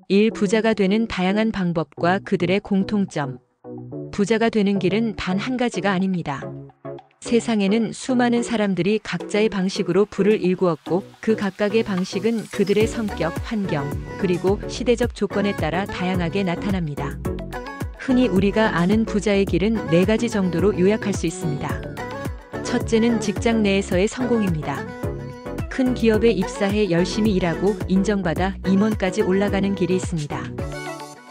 1. 부자가 되는 다양한 방법과 그들의 공통점. 부자가 되는 길은 단 한 가지가 아닙니다. 세상에는 수많은 사람들이 각자의 방식으로 부를 일구었고 그 각각의 방식은 그들의 성격, 환경, 그리고 시대적 조건에 따라 다양하게 나타납니다. 흔히 우리가 아는 부자의 길은 4가지 정도로 요약할 수 있습니다. 첫째는 직장 내에서의 성공입니다. 큰 기업에 입사해 열심히 일하고 인정받아 임원까지 올라가는 길이 있습니다.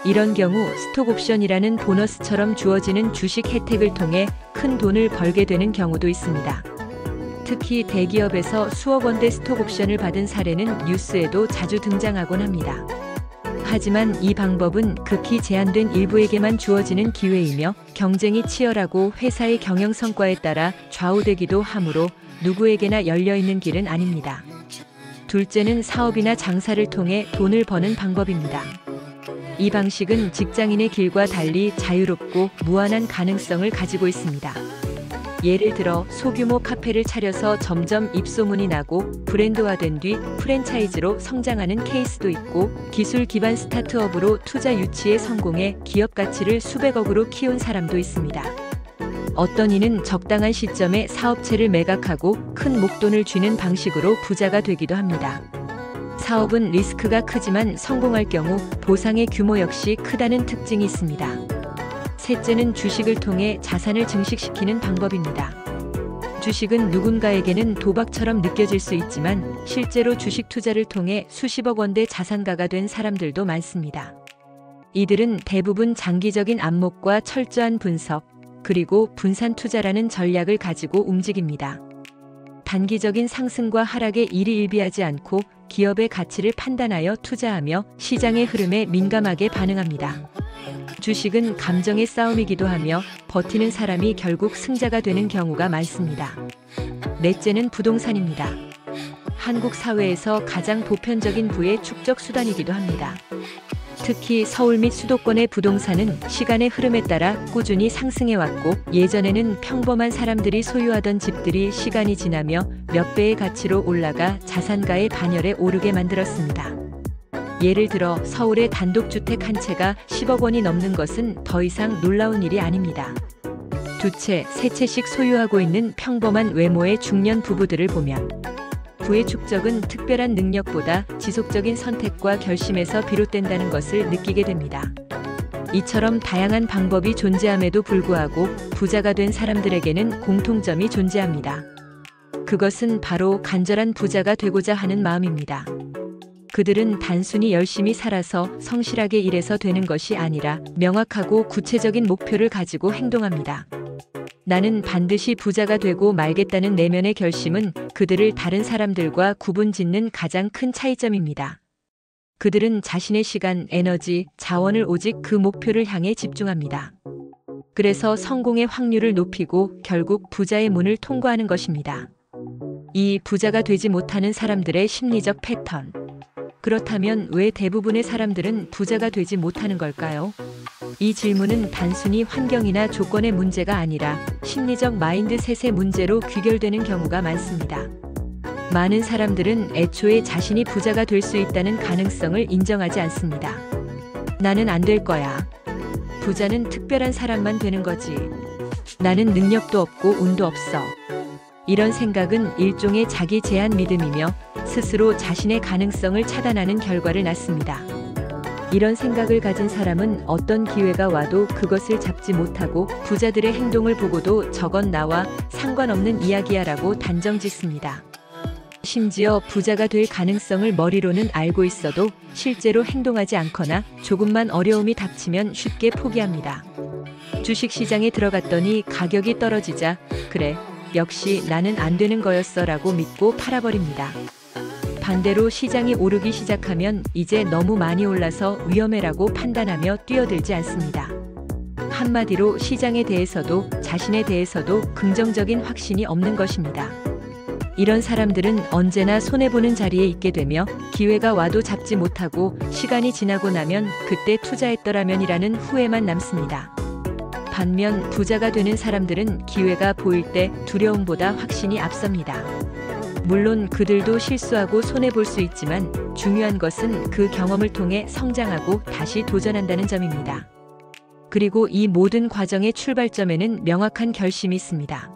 이런 경우 스톡옵션이라는 보너스처럼 주어지는 주식 혜택을 통해 큰 돈을 벌게 되는 경우도 있습니다. 특히 대기업에서 수억 원대 스톡옵션을 받은 사례는 뉴스에도 자주 등장하곤 합니다. 하지만 이 방법은 극히 제한된 일부에게만 주어지는 기회이며 경쟁이 치열하고 회사의 경영 성과에 따라 좌우되기도 하므로 누구에게나 열려있는 길은 아닙니다. 둘째는 사업이나 장사를 통해 돈을 버는 방법입니다. 이 방식은 직장인의 길과 달리 자유롭고 무한한 가능성을 가지고 있습니다. 예를 들어 소규모 카페를 차려서 점점 입소문이 나고 브랜드화된 뒤 프랜차이즈로 성장하는 케이스도 있고, 기술 기반 스타트업으로 투자 유치에 성공해 기업 가치를 수백억으로 키운 사람도 있습니다. 어떤 이는 적당한 시점에 사업체를 매각하고 큰 목돈을 쥐는 방식으로 부자가 되기도 합니다. 사업은 리스크가 크지만 성공할 경우 보상의 규모 역시 크다는 특징이 있습니다. 셋째는 주식을 통해 자산을 증식시키는 방법입니다. 주식은 누군가에게는 도박처럼 느껴질 수 있지만 실제로 주식 투자를 통해 수십억 원대 자산가가 된 사람들도 많습니다. 이들은 대부분 장기적인 안목과 철저한 분석, 그리고 분산 투자라는 전략을 가지고 움직입니다. 단기적인 상승과 하락에 일희일비하지 않고 기업의 가치를 판단하여 투자하며 시장의 흐름에 민감하게 반응합니다. 주식은 감정의 싸움이기도 하며 버티는 사람이 결국 승자가 되는 경우가 많습니다. 넷째는 부동산입니다. 한국 사회에서 가장 보편적인 부의 축적 수단이기도 합니다. 특히 서울 및 수도권의 부동산은 시간의 흐름에 따라 꾸준히 상승해왔고, 예전에는 평범한 사람들이 소유하던 집들이 시간이 지나며 몇 배의 가치로 올라가 자산가의 반열에 오르게 만들었습니다. 예를 들어 서울의 단독주택 한 채가 10억 원이 넘는 것은 더 이상 놀라운 일이 아닙니다. 2채, 3채씩 소유하고 있는 평범한 외모의 중년 부부들을 보면 부의 축적은 특별한 능력보다 지속적인 선택과 결심에서 비롯된다는 것을 느끼게 됩니다. 이처럼 다양한 방법이 존재함에도 불구하고 부자가 된 사람들에게는 공통점이 존재합니다. 그것은 바로 간절한 부자가 되고자 하는 마음입니다. 그들은 단순히 열심히 살아서 성실하게 일해서 되는 것이 아니라 명확하고 구체적인 목표를 가지고 행동합니다. 나는 반드시 부자가 되고 말겠다는 내면의 결심은 그들을 다른 사람들과 구분짓는 가장 큰 차이점입니다. 그들은 자신의 시간, 에너지, 자원을 오직 그 목표를 향해 집중합니다. 그래서 성공의 확률을 높이고 결국 부자의 문을 통과하는 것입니다. 이 부자가 되지 못하는 사람들의 심리적 패턴. 그렇다면 왜 대부분의 사람들은 부자가 되지 못하는 걸까요? 이 질문은 단순히 환경이나 조건의 문제가 아니라 심리적 마인드셋의 문제로 귀결되는 경우가 많습니다. 많은 사람들은 애초에 자신이 부자가 될 수 있다는 가능성을 인정하지 않습니다. 나는 안 될 거야. 부자는 특별한 사람만 되는 거지. 나는 능력도 없고 운도 없어. 이런 생각은 일종의 자기 제한 믿음이며 스스로 자신의 가능성을 차단하는 결과를 낳습니다. 이런 생각을 가진 사람은 어떤 기회가 와도 그것을 잡지 못하고 부자들의 행동을 보고도 저건 나와 상관없는 이야기야 라고 단정짓습니다. 심지어 부자가 될 가능성을 머리로는 알고 있어도 실제로 행동하지 않거나 조금만 어려움이 닥치면 쉽게 포기합니다. 주식시장에 들어갔더니 가격이 떨어지자 그래, 역시 나는 안 되는 거였어 라고 믿고 팔아버립니다. 반대로 시장이 오르기 시작하면 이제 너무 많이 올라서 위험해라고 판단하며 뛰어들지 않습니다. 한마디로 시장에 대해서도 자신에 대해서도 긍정적인 확신이 없는 것입니다. 이런 사람들은 언제나 손해보는 자리에 있게 되며 기회가 와도 잡지 못하고 시간이 지나고 나면 그때 투자했더라면이라는 후회만 남습니다. 반면 부자가 되는 사람들은 기회가 보일 때 두려움보다 확신이 앞섭니다. 물론 그들도 실수하고 손해볼 수 있지만 중요한 것은 그 경험을 통해 성장하고 다시 도전한다는 점입니다. 그리고 이 모든 과정의 출발점에는 명확한 결심이 있습니다.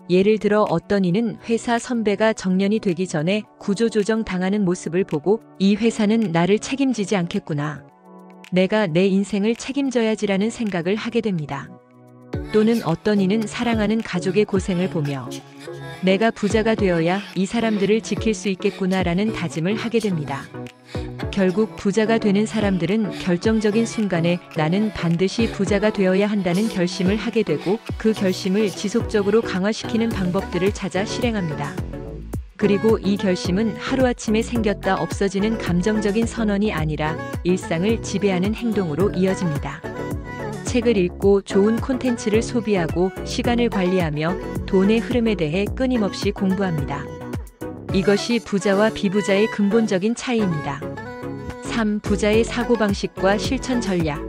예를 들어 어떤 이는 회사 선배가 정년이 되기 전에 구조조정 당하는 모습을 보고 이 회사는 나를 책임지지 않겠구나. 내가 내 인생을 책임져야지라는 생각을 하게 됩니다. 또는 어떤 이는 사랑하는 가족의 고생을 보며 내가 부자가 되어야 이 사람들을 지킬 수 있겠구나라는 다짐을 하게 됩니다. 결국 부자가 되는 사람들은 결정적인 순간에 나는 반드시 부자가 되어야 한다는 결심을 하게 되고 그 결심을 지속적으로 강화시키는 방법들을 찾아 실행합니다. 그리고 이 결심은 하루아침에 생겼다 없어지는 감정적인 선언이 아니라 일상을 지배하는 행동으로 이어집니다. 책을 읽고 좋은 콘텐츠를 소비하고 시간을 관리하며 돈의 흐름에 대해 끊임없이 공부합니다. 이것이 부자와 비부자의 근본적인 차이입니다. 3. 부자의 사고방식과 실천 전략.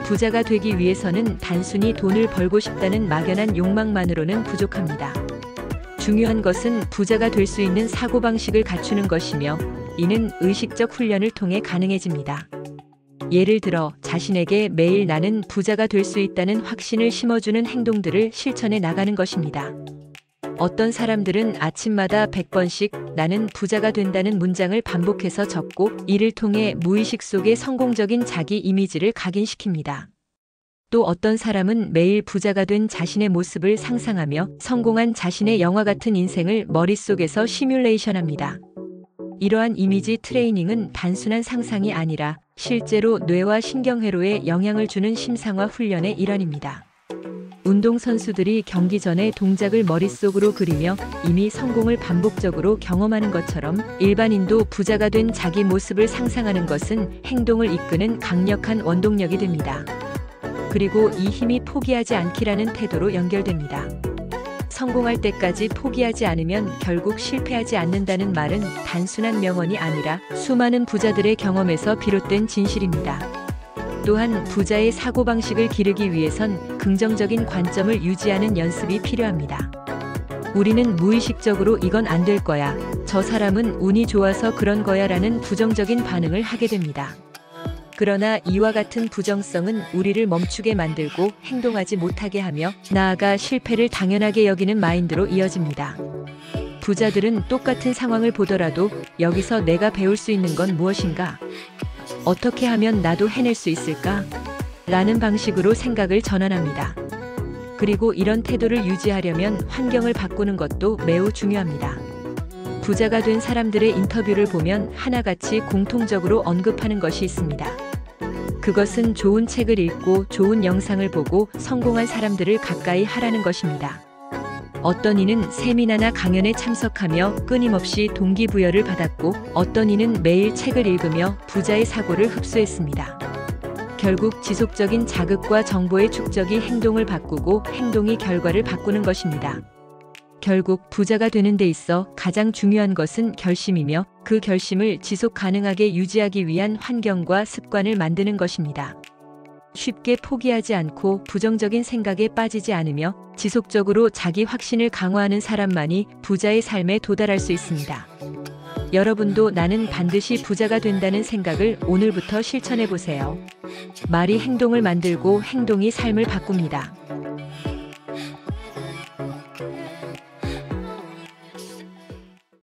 부자가 되기 위해서는 단순히 돈을 벌고 싶다는 막연한 욕망만으로는 부족합니다. 중요한 것은 부자가 될 수 있는 사고방식을 갖추는 것이며 이는 의식적 훈련을 통해 가능해집니다. 예를 들어 자신에게 매일 나는 부자가 될 수 있다는 확신을 심어주는 행동들을 실천해 나가는 것입니다. 어떤 사람들은 아침마다 100번씩 나는 부자가 된다는 문장을 반복해서 적고 이를 통해 무의식 속에 성공적인 자기 이미지를 각인시킵니다. 또 어떤 사람은 매일 부자가 된 자신의 모습을 상상하며 성공한 자신의 영화 같은 인생을 머릿속에서 시뮬레이션합니다. 이러한 이미지 트레이닝은 단순한 상상이 아니라 실제로 뇌와 신경회로에 영향을 주는 심상화 훈련의 일환입니다. 운동선수들이 경기 전에 동작을 머릿속으로 그리며 이미 성공을 반복적으로 경험하는 것처럼 일반인도 부자가 된 자기 모습을 상상하는 것은 행동을 이끄는 강력한 원동력이 됩니다. 그리고 이 힘이 포기하지 않기라는 태도로 연결됩니다. 성공할 때까지 포기하지 않으면 결국 실패하지 않는다는 말은 단순한 명언이 아니라 수많은 부자들의 경험에서 비롯된 진실입니다. 또한 부자의 사고방식을 기르기 위해선 긍정적인 관점을 유지하는 연습이 필요합니다. 우리는 무의식적으로 이건 안 될 거야, 저 사람은 운이 좋아서 그런 거야 라는 부정적인 반응을 하게 됩니다. 그러나 이와 같은 부정성은 우리를 멈추게 만들고 행동하지 못하게 하며 나아가 실패를 당연하게 여기는 마인드로 이어집니다. 부자들은 똑같은 상황을 보더라도 여기서 내가 배울 수 있는 건 무엇인가? 어떻게 하면 나도 해낼 수 있을까? 라는 방식으로 생각을 전환합니다. 그리고 이런 태도를 유지하려면 환경을 바꾸는 것도 매우 중요합니다. 부자가 된 사람들의 인터뷰를 보면 하나같이 공통적으로 언급하는 것이 있습니다. 그것은 좋은 책을 읽고 좋은 영상을 보고 성공한 사람들을 가까이 하라는 것입니다. 어떤 이는 세미나나 강연에 참석하며 끊임없이 동기부여를 받았고 어떤 이는 매일 책을 읽으며 부자의 사고를 흡수했습니다. 결국 지속적인 자극과 정보의 축적이 행동을 바꾸고 행동이 결과를 바꾸는 것입니다. 결국 부자가 되는 데 있어 가장 중요한 것은 결심이며 그 결심을 지속 가능하게 유지하기 위한 환경과 습관을 만드는 것입니다. 쉽게 포기하지 않고 부정적인 생각에 빠지지 않으며 지속적으로 자기 확신을 강화하는 사람만이 부자의 삶에 도달할 수 있습니다. 여러분도 나는 반드시 부자가 된다는 생각을 오늘부터 실천해 보세요. 말이 행동을 만들고 행동이 삶을 바꿉니다.